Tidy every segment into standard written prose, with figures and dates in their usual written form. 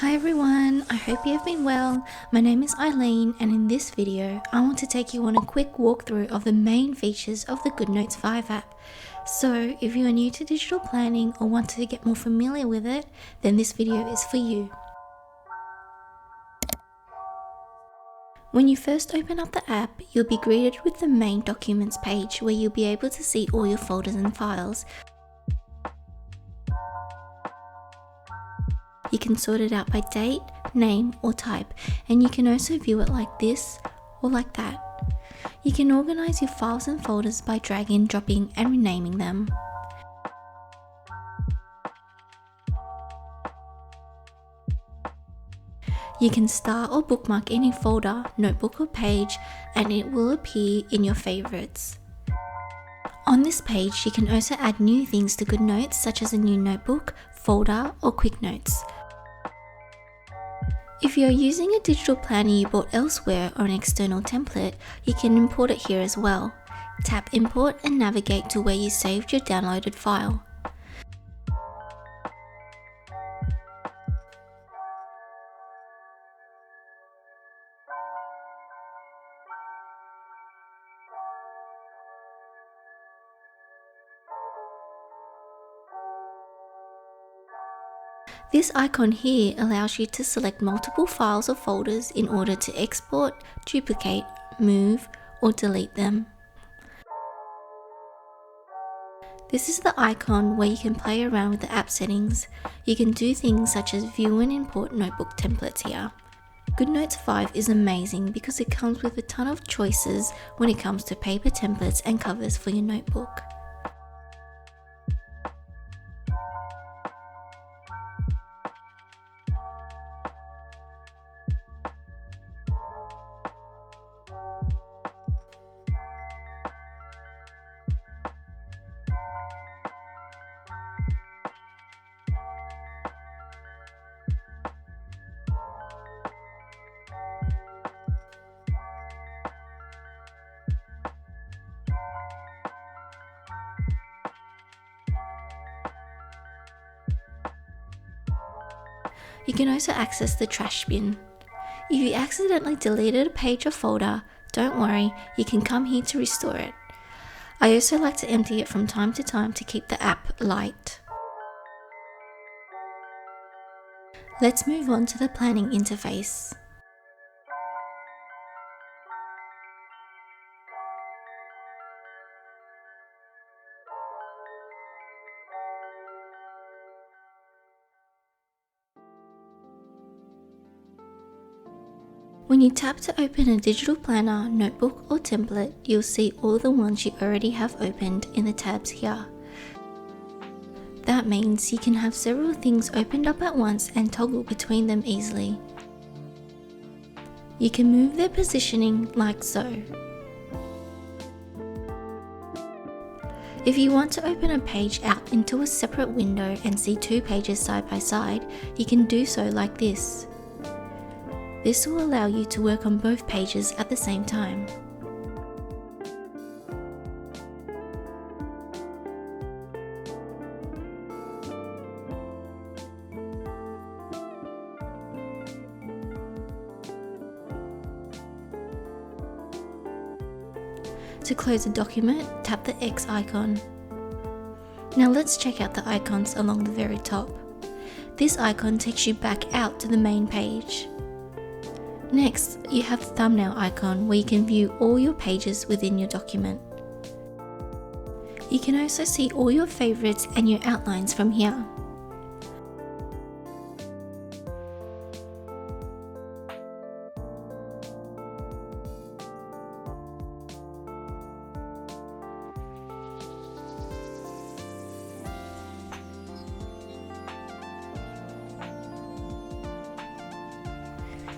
Hi everyone, I hope you have been well. My name is Eileen and in this video I want to take you on a quick walkthrough of the main features of the GoodNotes 5 app. So if you are new to digital planning or want to get more familiar with it, then this video is for you. When you first open up the app, you'll be greeted with the main documents page where you'll be able to see all your folders and files. You can sort it out by date, name or type, and you can also view it like this or like that. You can organize your files and folders by dragging, dropping and renaming them. You can star or bookmark any folder, notebook or page, and it will appear in your favorites. On this page, you can also add new things to GoodNotes such as a new notebook, folder or quick notes. If you're using a digital planner you bought elsewhere or an external template, you can import it here as well. Tap Import and navigate to where you saved your downloaded file. This icon here allows you to select multiple files or folders in order to export, duplicate, move, or delete them. This is the icon where you can play around with the app settings. You can do things such as view and import notebook templates here. GoodNotes 5 is amazing because it comes with a ton of choices when it comes to paper templates and covers for your notebook. You can also access the trash bin. If you accidentally deleted a page or folder, don't worry, you can come here to restore it. I also like to empty it from time to time to keep the app light. Let's move on to the planning interface. When you tap to open a digital planner, notebook or template, you'll see all the ones you already have opened in the tabs here. That means you can have several things opened up at once and toggle between them easily. You can move their positioning like so. If you want to open a page out into a separate window and see two pages side by side, you can do so like this. This will allow you to work on both pages at the same time. To close a document, tap the X icon. Now let's check out the icons along the very top. This icon takes you back out to the main page. Next, you have the thumbnail icon where you can view all your pages within your document. You can also see all your favorites and your outlines from here.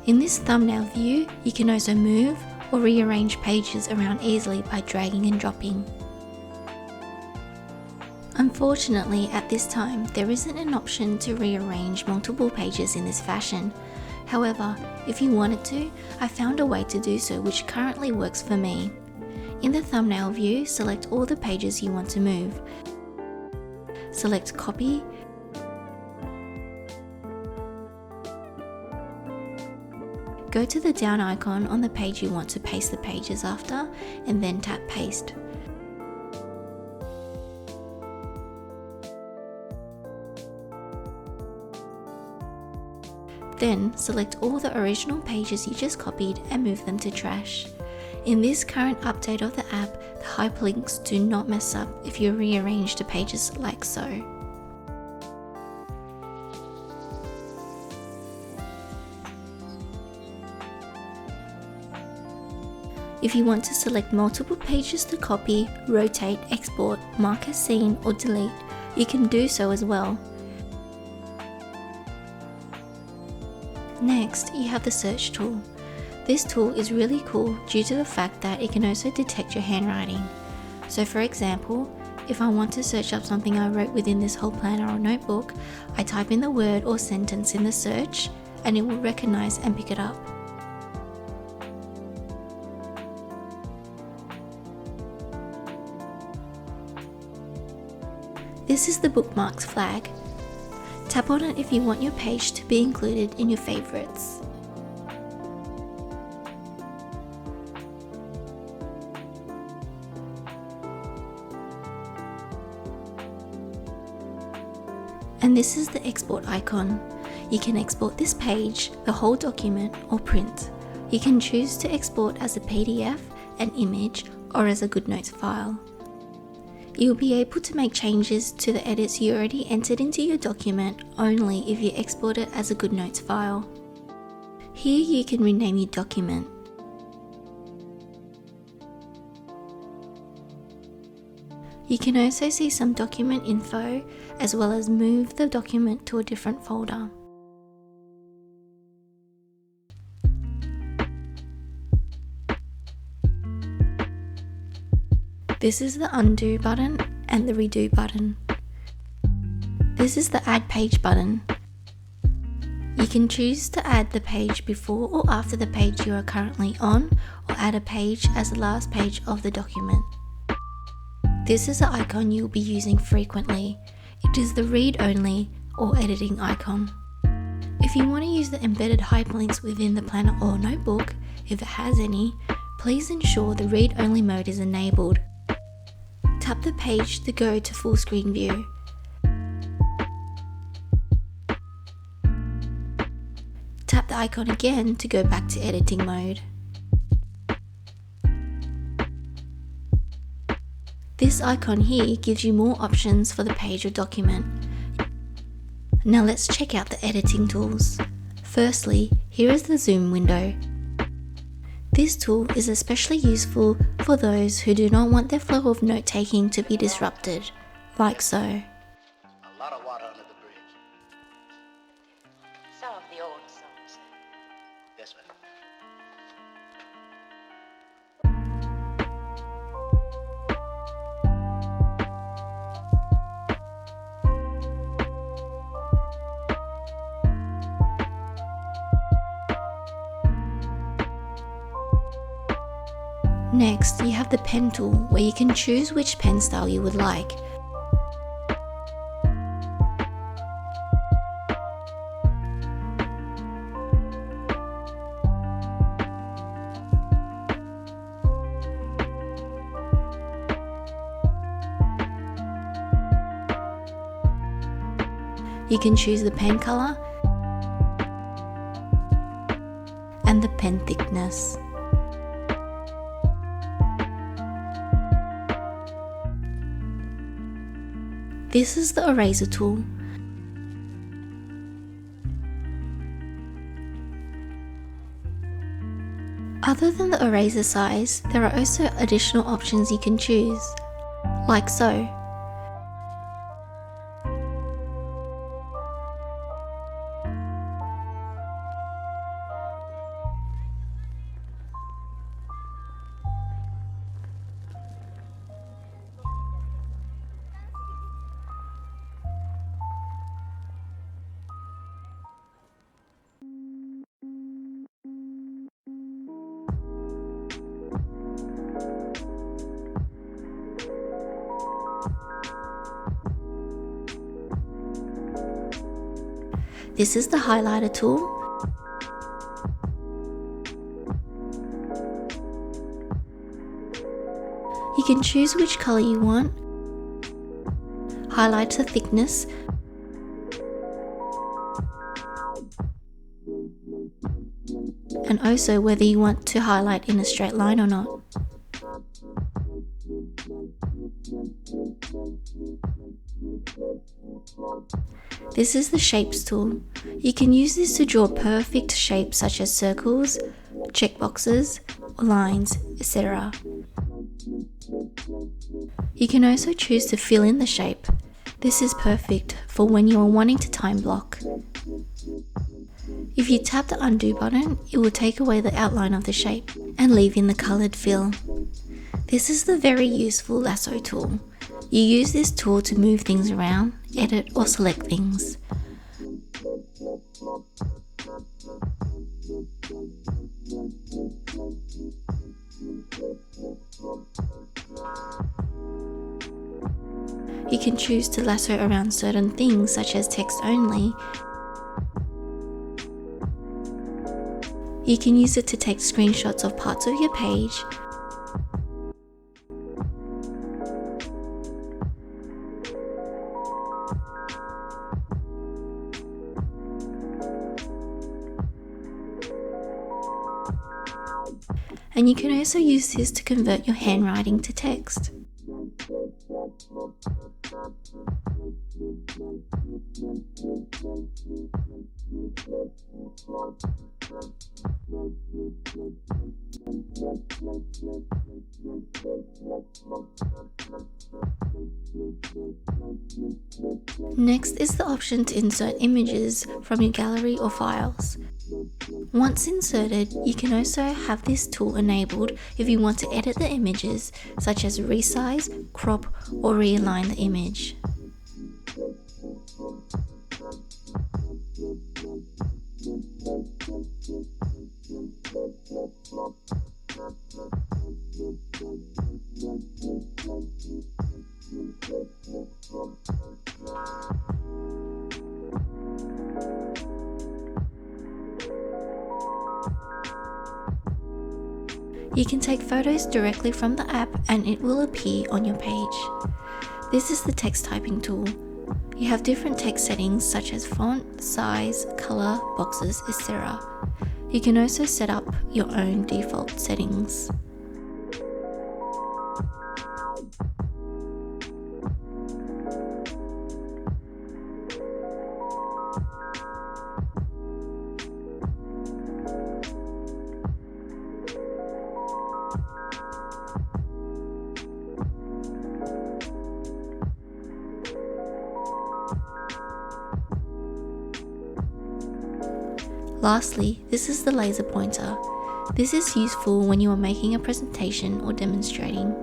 In this thumbnail view, you can also move or rearrange pages around easily by dragging and dropping. Unfortunately, at this time, there isn't an option to rearrange multiple pages in this fashion. However, if you wanted to, I found a way to do so which currently works for me. In the thumbnail view, select all the pages you want to move. Select Copy, Go to the down icon on the page you want to paste the pages after, and then tap Paste. Then select all the original pages you just copied and move them to trash. In this current update of the app, the hyperlinks do not mess up if you rearrange the pages like so. If you want to select multiple pages to copy, rotate, export, mark as seen, or delete, you can do so as well. Next, you have the search tool. This tool is really cool due to the fact that it can also detect your handwriting. So for example, if I want to search up something I wrote within this whole planner or notebook, I type in the word or sentence in the search and it will recognize and pick it up. This is the bookmarks flag. Tap on it if you want your page to be included in your favorites. And this is the export icon. You can export this page, the whole document, or print. You can choose to export as a PDF, an image, or as a GoodNotes file. You'll be able to make changes to the edits you already entered into your document only if you export it as a GoodNotes file. Here you can rename your document. You can also see some document info as well as move the document to a different folder. This is the undo button and the redo button. This is the add page button. You can choose to add the page before or after the page you are currently on, or add a page as the last page of the document. This is the icon you will be using frequently. It is the read only or editing icon. If you want to use the embedded hyperlinks within the planner or notebook, if it has any, please ensure the read only mode is enabled. Tap the page to go to full screen view. Tap the icon again to go back to editing mode. This icon here gives you more options for the page or document. Now let's check out the editing tools. Firstly, here is the zoom window. This tool is especially useful for those who do not want their flow of note-taking to be disrupted, like so. A lot of water under the bridge. Some of the old songs. Yes, ma'am. Next, you have the pen tool where you can choose which pen style you would like. You can choose the pen color and the pen thickness. This is the eraser tool. Other than the eraser size, there are also additional options you can choose, like so. This is the highlighter tool. can choose which color you want, highlight the thickness, and also whether you want to highlight in a straight line or not. This is the Shapes tool. You can use this to draw perfect shapes such as circles, checkboxes, lines, etc. You can also choose to fill in the shape. This is perfect for when you are wanting to time block. If you tap the undo button, it will take away the outline of the shape and leave in the coloured fill. This is the very useful lasso tool. You use this tool to move things around, edit or select things. You can choose to lasso around certain things such as text only. You can use it to take screenshots of parts of your page. And you can also use this to convert your handwriting to text. Next is the option to insert images from your gallery or files. Once inserted, you can also have this tool enabled if you want to edit the images, such as resize, crop, or realign the image. You can take photos directly from the app and it will appear on your page. This is the text typing tool. You have different text settings such as font, size, color, boxes, etc. You can also set up your own default settings. Lastly, this is the laser pointer. This is useful when you are making a presentation or demonstrating.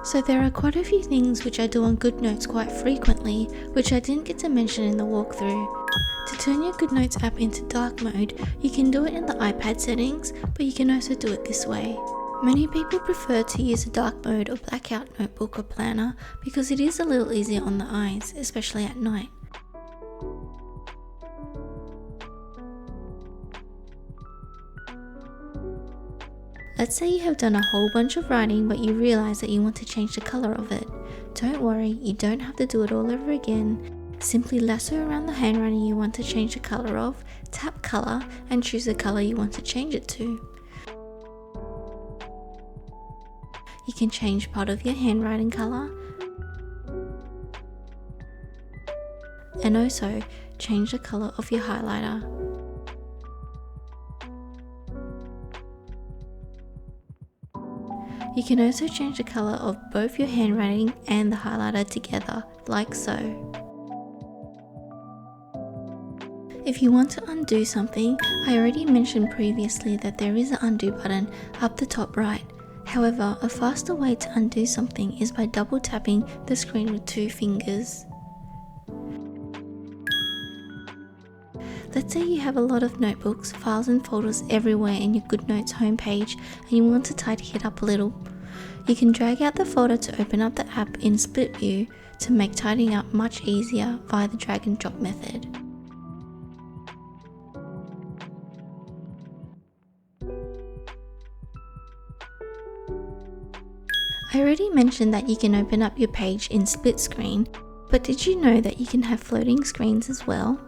So there are quite a few things which I do on GoodNotes quite frequently, which I didn't get to mention in the walkthrough. To turn your GoodNotes app into dark mode, you can do it in the iPad settings, but you can also do it this way. Many people prefer to use a dark mode or blackout notebook or planner because it is a little easier on the eyes, especially at night. Let's say you have done a whole bunch of writing but you realize that you want to change the color of it. Don't worry, you don't have to do it all over again. Simply lasso around the handwriting you want to change the color of, tap color and choose the color you want to change it to. You can change part of your handwriting color and also change the color of your highlighter. You can also change the color of both your handwriting and the highlighter together, like so. If you want to undo something, I already mentioned previously that there is an undo button up the top right. However, a faster way to undo something is by double tapping the screen with 2 fingers. Let's say you have a lot of notebooks, files and folders everywhere in your GoodNotes homepage and you want to tidy it up a little. You can drag out the folder to open up the app in split view to make tidying up much easier via the drag and drop method. I already mentioned that you can open up your page in split screen, but did you know that you can have floating screens as well?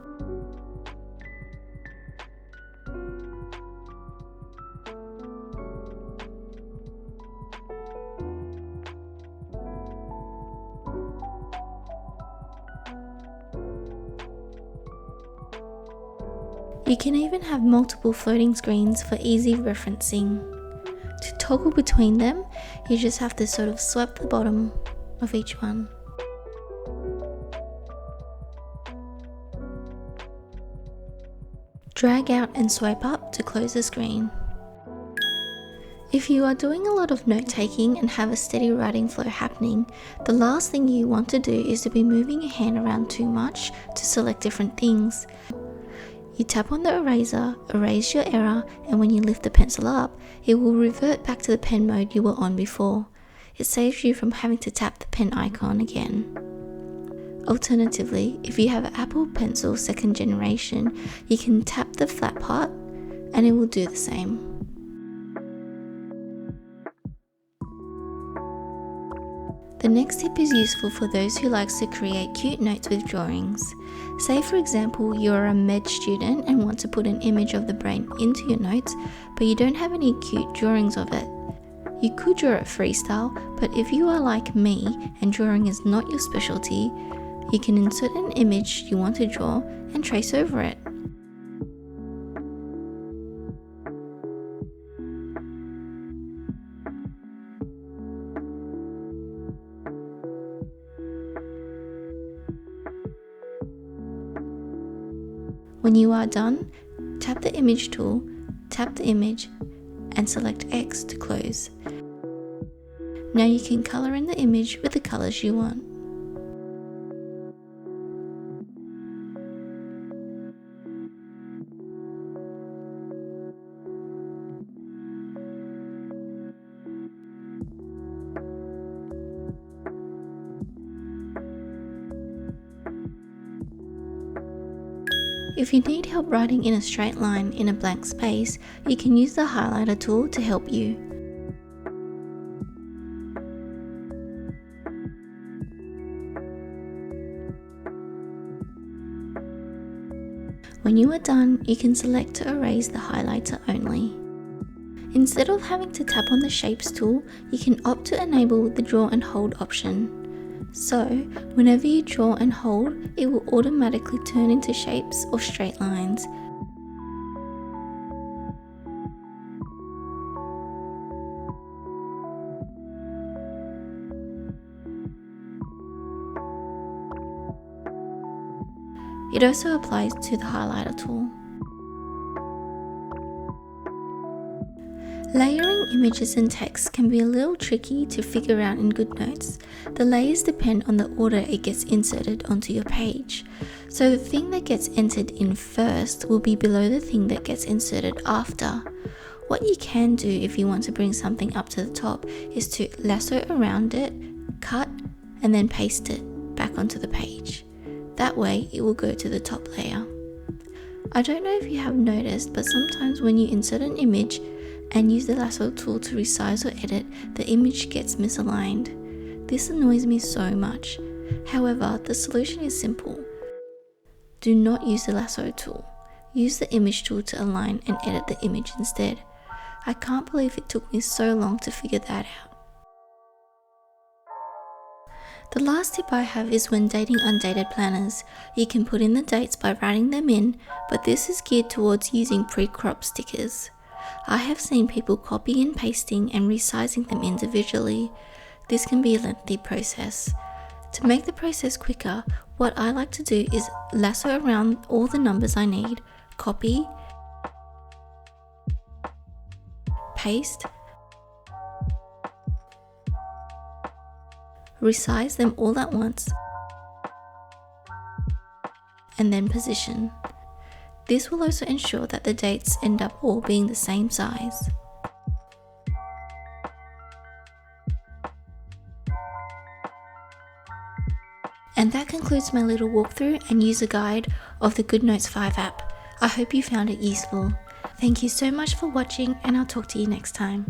You can even have multiple floating screens for easy referencing. To toggle between them, you just have to sort of swipe the bottom of each one. Drag out and swipe up to close the screen. If you are doing a lot of note taking and have a steady writing flow happening, the last thing you want to do is to be moving your hand around too much to select different things. You tap on the eraser, erase your error, and when you lift the pencil up, it will revert back to the pen mode you were on before. It saves you from having to tap the pen icon again. Alternatively, if you have an Apple Pencil 2nd generation, you can tap the flat part and it will do the same. The next tip is useful for those who likes to create cute notes with drawings. Say for example, you're a med student and want to put an image of the brain into your notes, but you don't have any cute drawings of it. You could draw it freestyle, but if you are like me and drawing is not your specialty, you can insert an image you want to draw and trace over it. When you are done, tap the image tool, tap the image, and select X to close. Now you can color in the image with the colors you want. If you need help writing in a straight line in a blank space, you can use the highlighter tool to help you. When you are done, you can select to erase the highlighter only. Instead of having to tap on the Shapes tool, you can opt to enable the Draw and Hold option. So, whenever you draw and hold, it will automatically turn into shapes or straight lines. It also applies to the highlighter tool. Layering images and text can be a little tricky to figure out in GoodNotes. The layers depend on the order it gets inserted onto your page. So the thing that gets entered in first will be below the thing that gets inserted after. What you can do if you want to bring something up to the top is to lasso around it, cut, and then paste it back onto the page. That way it will go to the top layer. I don't know if you have noticed, but sometimes when you insert an image and use the lasso tool to resize or edit, the image gets misaligned. This annoys me so much. However, the solution is simple. Do not use the lasso tool. Use the image tool to align and edit the image instead. I can't believe it took me so long to figure that out. The last tip I have is when dating undated planners. You can put in the dates by writing them in, but this is geared towards using pre-cropped stickers. I have seen people copy and pasting and resizing them individually. This can be a lengthy process. To make the process quicker, what I like to do is lasso around all the numbers I need, copy, paste, resize them all at once, and then position. This will also ensure that the dates end up all being the same size. And that concludes my little walkthrough and user guide of the GoodNotes 5 app. I hope you found it useful. Thank you so much for watching, and I'll talk to you next time.